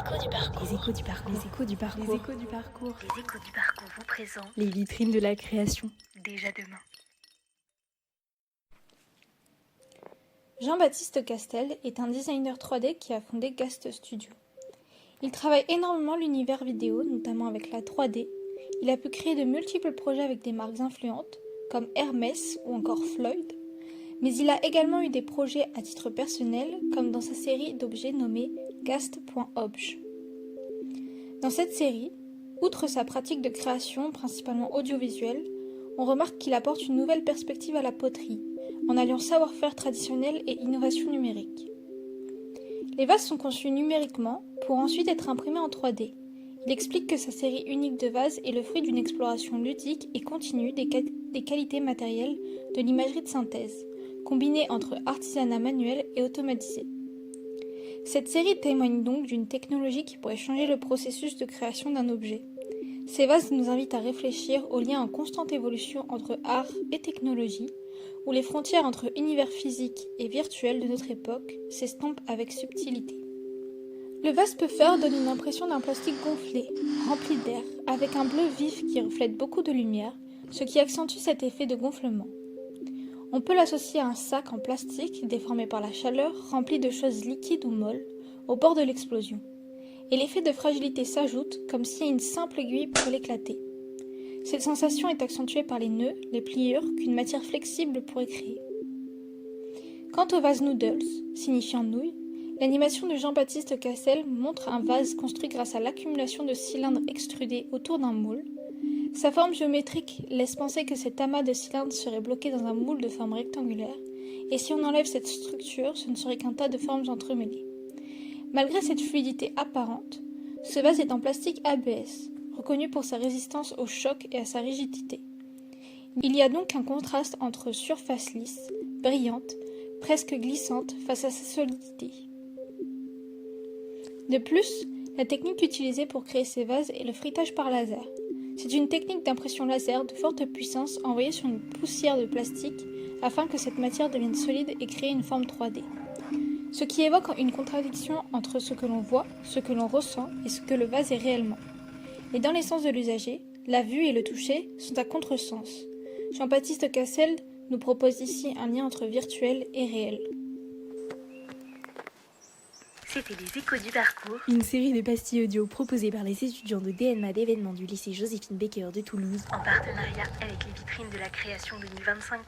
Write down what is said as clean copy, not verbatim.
échos du parcours. Les échos du parcours. Les échos du parcours. Les échos du parcours. Les échos du parcours vous présentent Les vitrines de la création. Déjà demain. Jean-Baptiste Castel est un designer 3D qui a fondé Gast Studio. Il travaille énormément l'univers vidéo, notamment avec la 3D. Il a pu créer de multiples projets avec des marques influentes, comme Hermès ou encore Floyd. Mais il a également eu des projets à titre personnel, comme dans sa série d'objets nommée Gast.obj. Dans cette série, outre sa pratique de création principalement audiovisuelle, on remarque qu'il apporte une nouvelle perspective à la poterie, en alliant savoir-faire traditionnel et innovation numérique. Les vases sont conçus numériquement pour ensuite être imprimés en 3D. Il explique que sa série unique de vases est le fruit d'une exploration ludique et continue des qualités matérielles de l'imagerie de synthèse, combinée entre artisanat manuel et automatisé. Cette série témoigne donc d'une technologie qui pourrait changer le processus de création d'un objet. Ces vases nous invitent à réfléchir au lien en constante évolution entre art et technologie, où les frontières entre univers physique et virtuel de notre époque s'estompent avec subtilité. Le vase peut faire donne une impression d'un plastique gonflé, rempli d'air, avec un bleu vif qui reflète beaucoup de lumière, ce qui accentue cet effet de gonflement. On peut l'associer à un sac en plastique déformé par la chaleur, rempli de choses liquides ou molles, au bord de l'explosion. Et l'effet de fragilité s'ajoute, comme si une simple aiguille pourrait l'éclater. Cette sensation est accentuée par les nœuds, les pliures qu'une matière flexible pourrait créer. Quant au vase noodles, signifiant nouille, l'animation de Jean-Baptiste Castel montre un vase construit grâce à l'accumulation de cylindres extrudés autour d'un moule. Sa forme géométrique laisse penser que cet amas de cylindres serait bloqué dans un moule de forme rectangulaire, et si on enlève cette structure, ce ne serait qu'un tas de formes entremêlées. Malgré cette fluidité apparente, ce vase est en plastique ABS, reconnu pour sa résistance au choc et à sa rigidité. Il y a donc un contraste entre surface lisse, brillante, presque glissante face à sa solidité. De plus, la technique utilisée pour créer ces vases est le frittage par laser. C'est une technique d'impression laser de forte puissance envoyée sur une poussière de plastique afin que cette matière devienne solide et crée une forme 3D. Ce qui évoque une contradiction entre ce que l'on voit, ce que l'on ressent et ce que le vase est réellement. Et dans les sens de l'usager, la vue et le toucher sont à contresens. Jean-Baptiste Castel nous propose ici un lien entre virtuel et réel. C'était les échos du parcours. Une série de pastilles audio proposée par les étudiants de DNMA d'événements du lycée Joséphine Baker de Toulouse. En partenariat avec les vitrines de la création 2025.